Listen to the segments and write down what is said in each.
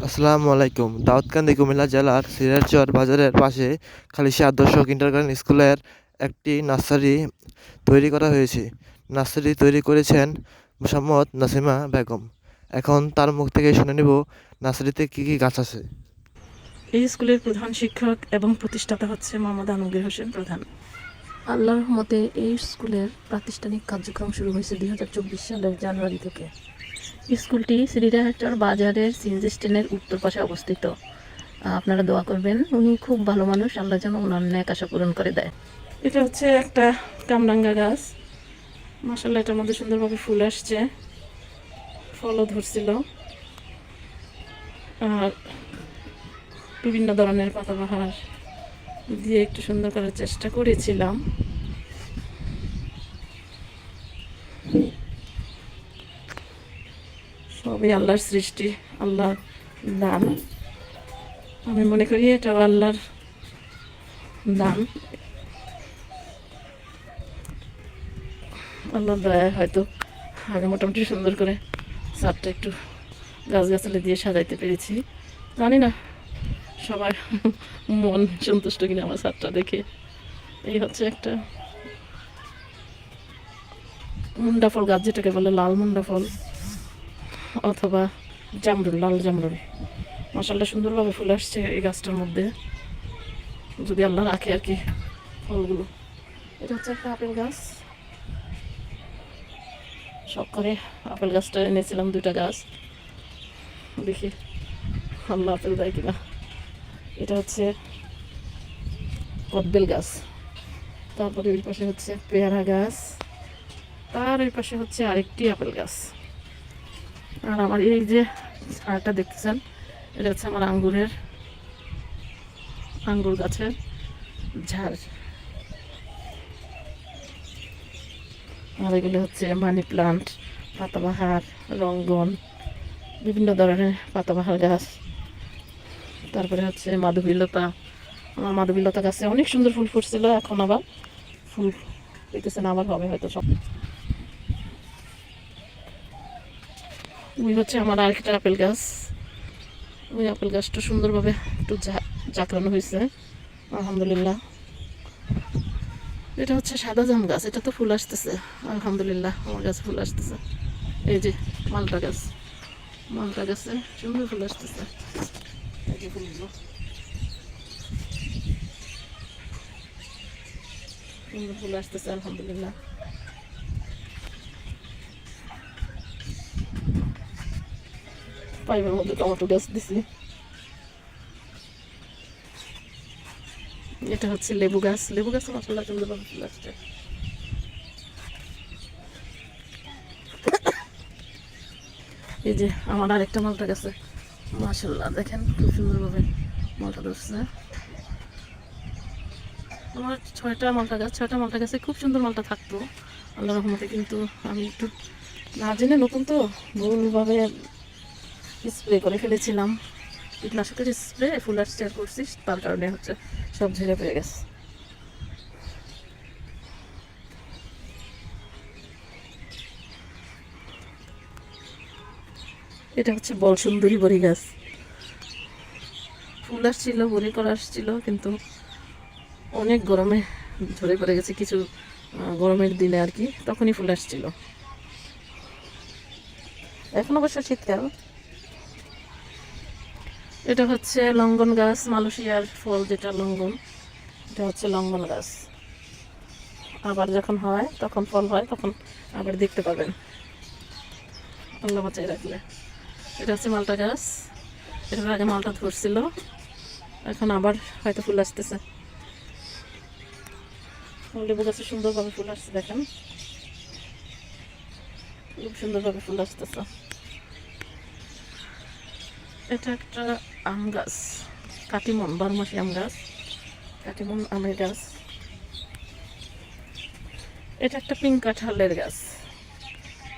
আসসালামু আলাইকুম। দাউদকান্দি কুমিল্লা জেলার সিরাজচর বাজারের পাশে খালিশা আদর্শ কিন্ডারগার্টেন স্কুলের একটি নার্সারি তৈরি করা হয়েছে। নার্সারি তৈরি করেছেন মোসাম্মদ নাসিমা বেগম। এখন তার মুখ থেকে শুনে নেব নার্সারিতে কী কী গাছ আছে। এই স্কুলের প্রধান শিক্ষক এবং প্রতিষ্ঠাতা হচ্ছে মোহাম্মদ আলমগীর হোসেন প্রধান। আল্লাহর রহমতে এই স্কুলের প্রাতিষ্ঠানিক কার্যক্রম শুরু হয়েছে 2024 সালের জানুয়ারি থেকে। স্কুলটি শ্রীরাচর বাজারের সিএনজি স্ট্যান্ডের উত্তর পাশে অবস্থিত। আপনারা দোয়া করবেন, উনি খুব ভালো মানুষ, আল্লাহ যেন ওনার ন্যাক আশা পূরণ করে দেয়। এটা হচ্ছে একটা কামরাঙ্গা গাছ, মাশাআল্লাহ এটার মধ্যে সুন্দরভাবে ফুল আসছে, ফলও ধরছিল। আর বিভিন্ন ধরনের পাতাবাহার দিয়ে একটু সুন্দর করার চেষ্টা করেছিলাম। সবই আল্লাহর সৃষ্টি, আল্লাহর দান। আমি মনে করি এটাও আল্লাহর দান, আল্লাহর দয়া। হয়তো আগে মোটামুটি সুন্দর করে ছাদটা একটু গাছগাছালি দিয়ে সাজাইতে পেরেছি। জানি না সবার মন সন্তুষ্ট কিনা আমার ছাদটা দেখে। এই হচ্ছে একটা মুন্ডা ফল গাছ, যেটাকে বলে লাল মুন্ডা ফল অথবা জামরুল, লাল জামরুল। মাশাআল্লাহ সুন্দরভাবে ফুল আসছে এই গাছটার মধ্যে, যদি আল্লাহ রাখে আর কি ফলগুলো। এটা হচ্ছে একটা আপেল গাছ। শখ করে আপেল গাছটা এনেছিলাম, 2টা গাছ, দেখি আল্লাহ আপেল দেয় কিনা। এটা হচ্ছে কদবেল গাছ। তারপরে ওই পাশে হচ্ছে পেয়ারা গাছ, তার ওই পাশে হচ্ছে আরেকটি আপেল গাছ। আর আমার এই যে আরেকটা দেখতেছেন, এটা হচ্ছে আমার আঙ্গুর গাছের ঝাড়। আর এগুলো হচ্ছে মানি প্লান্ট, পাতাবাহার, রঙ্গন, বিভিন্ন ধরনের পাতাবাহার গাছ। তারপরে হচ্ছে মাধবীলতা। আমার মাধবীলতা গাছে অনেক সুন্দর ফুল ফুটছিল, এখন আবার ফুল পেতেছে না, আবার হবে হয়তো সব। ওই হচ্ছে আমার আরেকটা আপেল গাছ। ওই আপেল গাছটা সুন্দরভাবে একটু জাকড়ানো হয়েছে, আলহামদুলিল্লাহ। এটা হচ্ছে সাদা জাম গাছ, এটা তো ফুল আসতেছে, আলহামদুলিল্লাহ আমার গাছে ফুল আসতেছে। এই যে মালটা গাছে সুন্দর ফুল আসতেছে, এই যে ফুলগুলো সুন্দর ফুল আসতেছে, আলহামদুলিল্লাহ। পাইপের মধ্যে টমেটো গাছ দিছি। এটা হচ্ছে লেবু গাছ মাশাআল্লাহ সুন্দরভাবে ফুল আসছে। এই যে আমার আরেকটা মালটা গাছে মাশাআল্লাহ দেখেন খুব সুন্দরভাবে মালটা ধরছে। আমার 6টা মালটা গাছে খুব সুন্দর মালটা থাকতো আল্লাহর রহমতে, কিন্তু আমি একটু না জেনে, নতুন তো, ভুলভাবে স্প্রে করে ফেলেছিলাম। কীটনাশকের স্প্রে ফুল আসছে আর করছি, তার কারণে হচ্ছে সব ঝেড়ে পেয়ে গেছে। এটা হচ্ছে বল সুন্দরী বড়ি গাছ। ফুল আসছিল, বড়ি করা আসছিল, কিন্তু অনেক গরমে ঝরে পড়ে গেছে। কিছু গরমের দিনে আর কি, তখনই ফুল আসছিল। এখন অবশ্য শীতকাল। এটা হচ্ছে লঙ্গন গাছ, মালয়েশিয়ার ফল যেটা লঙ্গন, এটা হচ্ছে লঙ্গন গাছ। আবার যখন হয়, তখন ফল হয়, তখন আবার দেখতে পাবেন আল্লাহ বাঁচাই রাখলে। এটা হচ্ছে মালটা গাছ, এটার আগে মালটা ধরছিল, এখন আবার হয়তো ফুল আসতেছে। লেবু গাছে সুন্দরভাবে ফুল আসছে, দেখেন খুব সুন্দরভাবে ফুল আসতেছে। এটা একটা আম গাছ, কাটিমন, 12 মাসি আম গাছ, কাটিমন আমের গাছ। এটা একটা পিঙ্ক কাঁঠালের গাছ,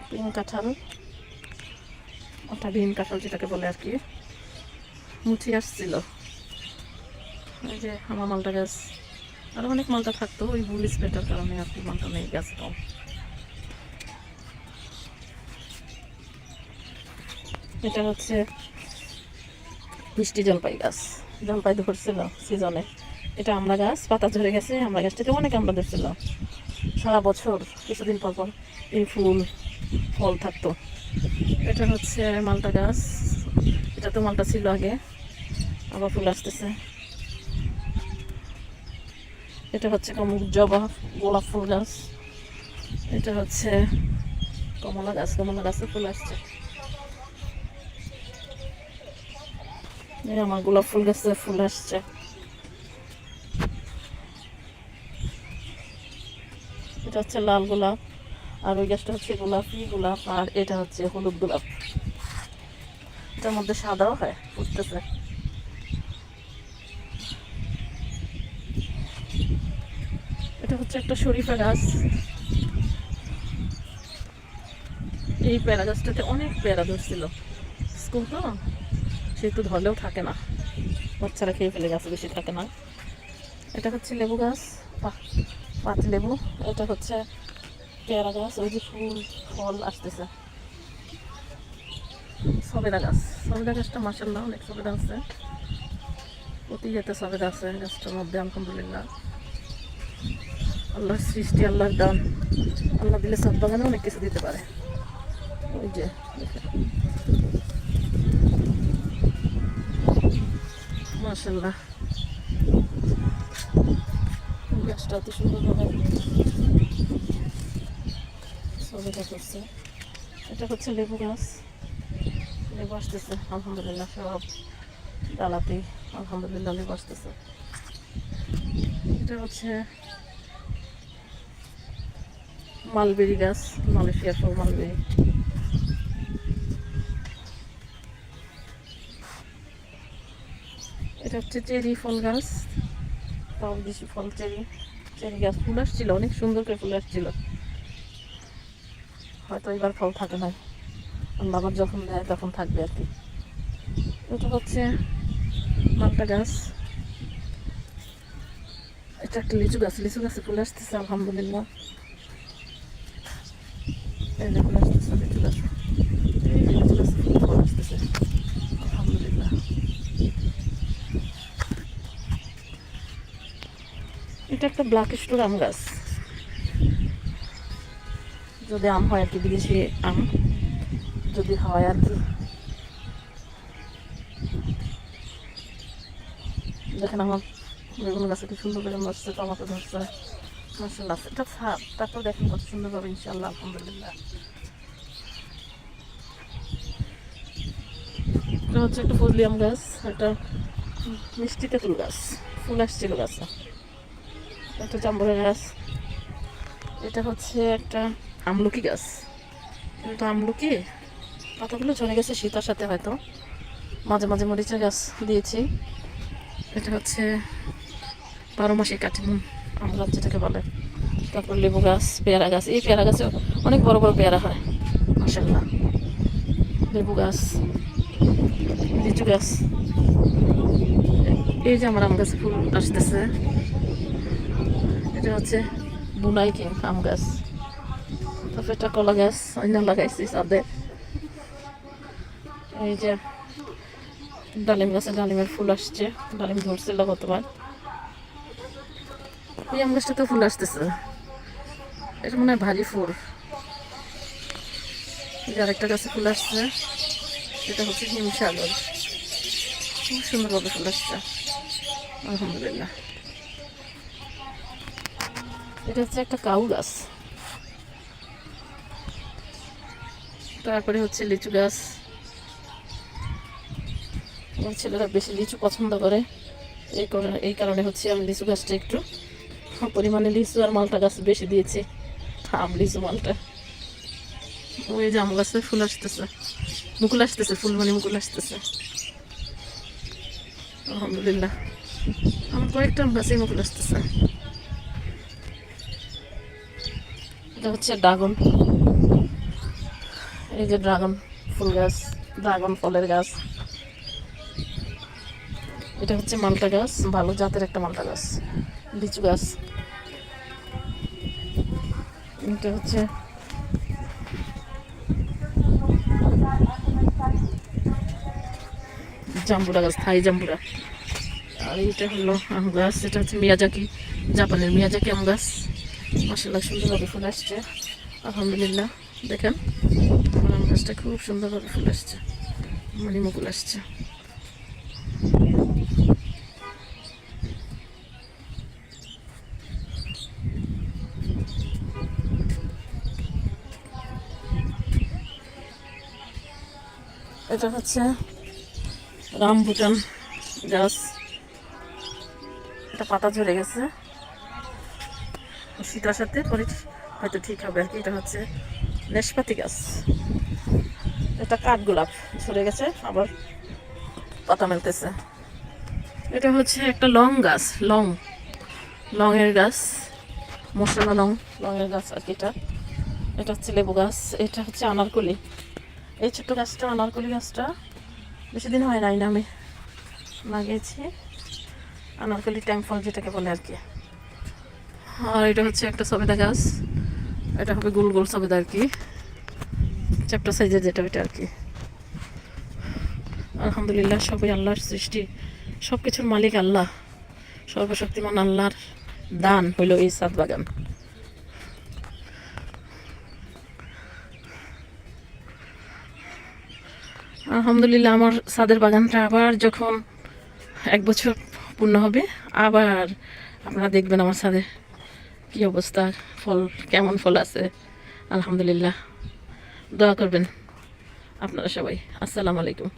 পিঙ্ক কাঁঠাল, ওটা ভিন কাঁঠাল যেটাকে বলে আর কি। মুচি আসছিল। এই যে আমার মালটা গাছ, আরো অনেক মালটা থাকতো, ওই ভুল স্প্রেটার কারণে আর কি মালটা নেই গাছটাও। এটা হচ্ছে মিষ্টি জলপাই গাছ, জলপাই ধরছিল সিজনে। এটা আমরা গাছ, পাতা ঝরে গেছে। আমরা গাছটাতে অনেক আমরা ধরছিল সারা বছর, কিছুদিন পর পর এই ফুল ফল থাকতো। এটা হচ্ছে মালটা গাছ, এটা তো মালটা ছিল আগে, আবার ফুল আসতেছে। এটা হচ্ছে জবা গোলাপ ফুল গাছ। এটা হচ্ছে কমলা গাছ, কমলা গাছে ফুল আসছে। আমার গোলাপ ফুল গাছে ফুল আসছে। এটা হচ্ছে লাল গোলাপ, আর ওই গাছটা হচ্ছে গোলাপি গোলাপ, আর এটা হচ্ছে হলুদ গোলাপ। এটার মধ্যে সাদাও হয়, ফুটতেছে। এটা হচ্ছে একটা শরীফা গাছ। এই পেয়ারা গাছটাতে অনেক পেয়ারা ধরছিল, স্কুল তো সেহেতু ধরলেও থাকে না, বাচ্চারা খেয়ে ফেলে, গাছে বেশি থাকে না। এটা হচ্ছে লেবু গাছ, পাতি লেবু। এটা হচ্ছে পেয়ারা গাছ, ওই যে ফুল ফল আসতেছে। সবেদা গাছ, সবেদা গাছটা মাশাআল্লাহ অনেক সবেদা আছে, প্রতি যেতে সবেদা আছে গাছটার মধ্যে। আলহামদুলিল্লাহ, আল্লাহর সৃষ্টি, আল্লাহর দান। আল্লাহ দিলে সব বাগানে অনেক কিছু দিতে পারে। ওই যে মাশাআল্লাহ, গাছটা অতি সুন্দরভাবে সবেদা করছে। এটা হচ্ছে লেবু গাছ, লেবু আসতেছে আলহামদুলিল্লাহ, সব ডালাতে আলহামদুলিল্লাহ লেবু আসতেছে। এটা হচ্ছে মালবেরি গাছ, মালয়েশিয়ার ফল মালবেরি। এটা হচ্ছে চেরি ফল গাছ, তাও বেশি ফল চেরি, চেরি গাছ। ফুল আসছিল, অনেক সুন্দর করে ফুল আসছিল, হয়তো এবার ফল থাকে না, আবার যখন দেয় তখন থাকবে আর কি। এটা হচ্ছে মালটা গাছ। এটা একটা লিচু গাছ, লিচু গাছে ফুল আসতেছে আলহামদুলিল্লাহ। এই যে ফুল আসতেছে লিচু গাছ, এই যে লিচু গাছে ফুল আসতেছে আলহামদুলিল্লাহ। এটা একটা ব্ল্যাক স্টোর আম গাছ, যদি আম হয় আর কি, বিদেশি আম যদি হয় আর কি। দেখেন আমার বেগুন গাছে কি সুন্দর বেগুন ধরছে, টমাটো ধরছে মাশাআল্লাহ। এটা ছাদ, তারপর দেখেন কত সুন্দর ভাবে ইনশাআল্লাহ আলহামদুলিল্লাহ। এটা হচ্ছে একটা ফজলি আম গাছ, একটা মিষ্টি তেঁতুল গাছ, ফুল আসছিল গাছে। একটা জাম্বুরা গাছ। এটা হচ্ছে একটা আমলকি গাছ, কিন্তু আমলকি পাতাগুলো ঝরে গেছে শীতের সাথে, হয়তো মাঝে মাঝে মরিচা গাছ দিয়েছি। এটা হচ্ছে 12 মাসে কাঠিমুন আমরা যেটাকে বলে। তারপর লেবু গাছ, পেয়ারা গাছ। এই পেয়ারা গাছে অনেক বড় বড় পেয়ারা হয় মাশাআল্লাহ। লেবু গাছ, লিচু গাছ। এই যে আমার আম গাছে ফুল আসতেছে। এটা হচ্ছে বুনাই কিং আম গাছ। তারপর একটা কলা গাছ অন্য লাগাইছি ছাদে। এই যে ডালিম গাছে ডালিমের ফুল আসছে, ডালিম ধরছিল গতবার। এই আম গাছটাতেও ফুল আসতেছে, এটা মনে হয় ভারী ফুল। আরেকটা গাছে ফুল আসছে, এটা হচ্ছে হিমসাগর, খুব সুন্দরভাবে ফুল আসছে আলহামদুলিল্লাহ। এটা হচ্ছে একটা কাউ গাছ। তারপরে হচ্ছে লিচু গাছ। আমার ছেলেরা বেশি লিচু পছন্দ করে, এই কারণে হচ্ছে আমি লিচু গাছটা একটু পরিমাণে লিচু আর মালটা গাছ বেশি দিয়েছি, আম লিচু মালটা। ওই যে আম গাছে ফুল আসতেছে, মুকুল আসতেছে, ফুলমণি মুকুল আসতেছে আলহামদুলিল্লাহ। আমার কয়েকটা আম গাছে মুকুল আসতেছে। এটা হচ্ছে ড্রাগন, এই যে ড্রাগন ফুল গাছ, ড্রাগন ফলের গাছ। এটা হচ্ছে মালটা গাছ, ভালো জাতের একটা মালটা গাছ। লিচু গাছ। এটা হচ্ছে জাম্বুরা গাছ, থাই জাম্বুরা। আর এইটা হলো আম গাছ, এটা হচ্ছে মিয়াজাকি, জাপানের মিয়াজাকি আম গাছ। মাশাআল্লাহ সুন্দরভাবে ফুল আসছে, আলহামদুলিল্লাহ। দেখেন আমার আম গাছটা খুব সুন্দরভাবে ফুল আসছে, মানে মুকুল আসছে। এটা হচ্ছে রামবুটান গাছ, এটা পাতা ঝরে গেছে, শীতের সাথে পরে হয়তো ঠিক হবে আর কি। এটা হচ্ছে নেশপাতি গাছ, এটা কাঠগোলাপ, ঝরে গেছে আবার পাতা মেলতেছে। এটা হচ্ছে একটা লং গাছ, লংয়ের গাছ, মশলা লংয়ের গাছ আর কি। এটা হচ্ছে লেবু গাছ, এটা হচ্ছে আনারকলি। এই ছোট্ট গাছটা আনারকলি গাছটা বেশি দিন হয় নাই না আমি লাগিয়েছি, আনারকলি ট্যাঙ্ক ফল যেটাকে বলে আর কি। আর এটা হচ্ছে একটা সবেদা গাছ, এটা হবে গোল গোল সবেদা আর কি, চ্যাপ্টা সাইজের যেটা ওইটা আর কি। আলহামদুলিল্লাহ, সবই আল্লাহর সৃষ্টি, সব কিছুর মালিক আল্লাহ, সর্বশক্তিমান আল্লাহর দান হইল এই ছাদ বাগান। আলহামদুলিল্লাহ, আমার ছাদের বাগানটা আবার যখন 1 বছর পূর্ণ হবে, আবার আপনারা দেখবেন আমার ছাদে কি অবস্থা, ফল কেমন ফল আছে। আলহামদুলিল্লাহ, দোয়া করবেন আপনারা সবাই। আসসালামু আলাইকুম।